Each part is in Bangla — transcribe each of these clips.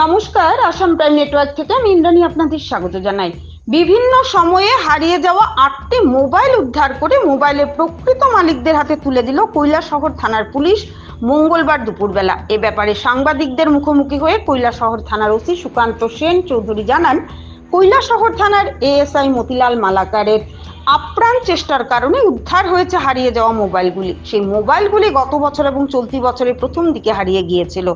নমস্কার, আসাম প্রাইম নেটওয়ার্ক থেকে আমি ইন্দ্রাণী আপনাদের স্বাগত জানাই। বিভিন্ন সময়ে হারিয়ে যাওয়া 8টি মোবাইল উদ্ধার করে মোবাইলের প্রকৃত মালিকদের হাতে তুলে দিল কৈলাসহর থানার পুলিশ মঙ্গলবার দুপুরবেলা। এ ব্যাপারে সাংবাদিকদের মুখোমুখি হয়ে কৈলাসহর থানার ওসি সুকান্ত সেন চৌধুরী জানান, কৈলাসহর থানার এএসআই মতিলাল মালাকারের আপ্রাণ চেষ্টার কারণে উদ্ধার হয়েছে হারিয়ে যাওয়া মোবাইলগুলি। সেই মোবাইলগুলি গত বছর এবং চলতি বছরের প্রথম দিকে হারিয়ে গিয়েছিল।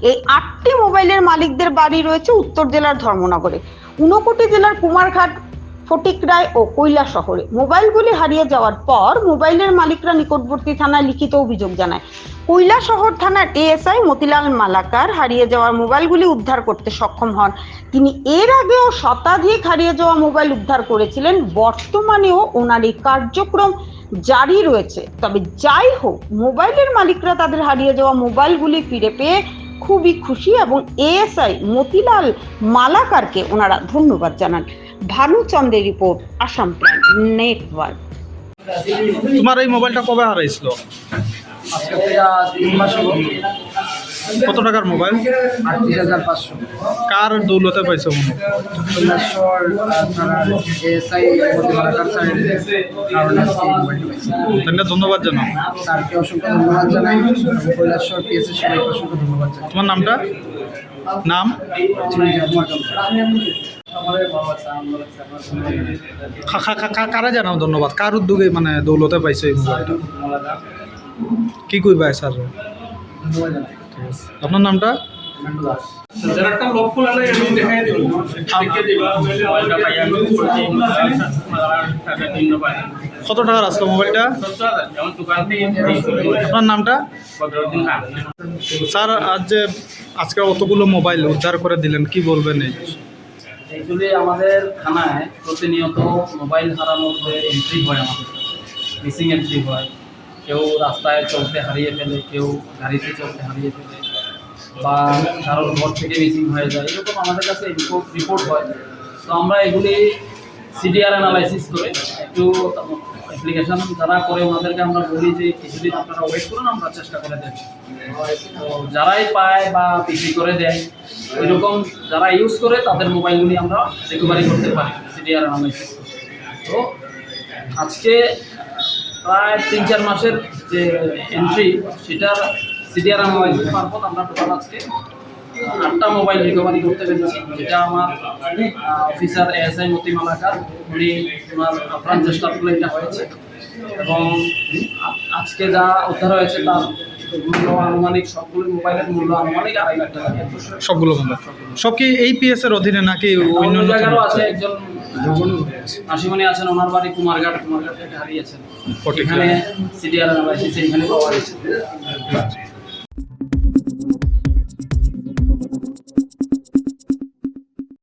এই 8টি মোবাইলের মালিকদের বাড়ি রয়েছে উত্তর জেলার ধর্মনগরে, ঊনকোটি জেলার কুমারঘাট, ফটিকরায় ও কৈলাসহরে। মোবাইলগুলি হারিয়ে যাওয়ার পর মোবাইলের মালিকরা নিকটবর্তী থানায় লিখিত অভিযোগ জানায়। কৈলাসহর থানার এএসআই মতিলাল মালাকার হারিয়ে যাওয়া মোবাইলগুলি উদ্ধার করতে সক্ষম হন। তিনি এর আগেও শতাধিক হারিয়ে যাওয়া মোবাইল উদ্ধার করেছিলেন। বর্তমানেও ওনার এই কার্যক্রম জারি রয়েছে। তবে যাই হোক, মোবাইলের মালিকরা তাদের হারিয়ে যাওয়া মোবাইলগুলি ফিরে পেয়ে খুবই খুশি এবং এএসআই মতিলাল মালাকারকে ওনারা ধন্যবাদ জানান। ভানুচন্দ্রের রিপোর্ট, আসাম প্রাইম নেটওয়ার্ক। তোমার এই মোবাইলটা কবে হারাইছিল? আজকে থেকে 3 মাস হলো। কত টাকার মোবাইল? 38,500। কার দৌলতে পাইছো? কৈলাসহর থানার এএসআই মতিলাল স্যারের কারণে আজকে এই মোবাইলটা পাইছি। তাহলে ধন্যবাদ জানাও। স্যারকে অসংখ্য ধন্যবাদ জানাই এবং কৈলাসহর পিএসএর সবাইকে অসংখ্য ধন্যবাদ জানাই। তোমার নামটা? নাম? কারা জানাও ধন্যবাদ? কার উদ্যোগে মানে দৌলতে পাইছো এই মোবাইলটা? কি কইবা স্যার? আপনার নামটা? কত টাকার আসলো মোবাইলটা? আপনার নামটা? স্যার, আজকে অতগুলো মোবাইল উদ্ধার করে দিলেন, কি বলবেন? এই অ্যাকচুয়ালি আমাদের থানায় প্রতিনিয়ত মোবাইল হারানোর যে এন্ট্রি হয়, আমাদের মিসিং এন্ট্রি হয়। কেউ রাস্তায় চলতে হারিয়ে ফেলে, কেউ গাড়িতে চলতে হারিয়ে ফেলে, বা কারোর ঘর থেকে মিসিং হয়ে যায়, এরকম আমাদের কাছে রিপোর্ট হয়। তো আমরা এগুলি সিডিআর অ্যানালাইসিস করে একটু অ্যাপ্লিকেশন যারা করে ওনাদেরকে আমরা বলি যে কিছুদিন আপনারা ওয়েট করুন, আমরা চেষ্টা করে দেব। তো যারাই পায় বা বিক্রি করে দেয়, ওইরকম যারা ইউজ করে তাদের মোবাইলগুলি আমরা রিকভারি করতে পারি সিডিআর অ্যানালাইসিস। তো আজকে প্রায় 3-4 মাসের যে এন্ট্রি, সেটার সিডিআর অ্যানালাইসিস মারফত আমরা টোটাল আজকে 8টা মোবাইল রিকভারি করতে পেরেছি, যেটা আমার অফিসার এএসআই মতি মালাকার উনি ওনার আপ্রাণ চেষ্টার ফলে এটা হয়েছে। এবং আজকে যা উদ্ধার হয়েছে তার মূল্য আনুমানিক, সবগুলো মোবাইলের মূল্য আনুমানিক 2.5 লাখ টাকা। সবগুলো মোবাইল সব কি এই পিএস এর অধীনে নাকি অন্য জায়গারও আছে? একজন আশিমণি আছেন, ওনার বাড়ি কুমারঘাট থেকে হারিয়েছেন। এখানে সিডিআর অ্যানালাইসিস এখানে পাওয়া গেছে।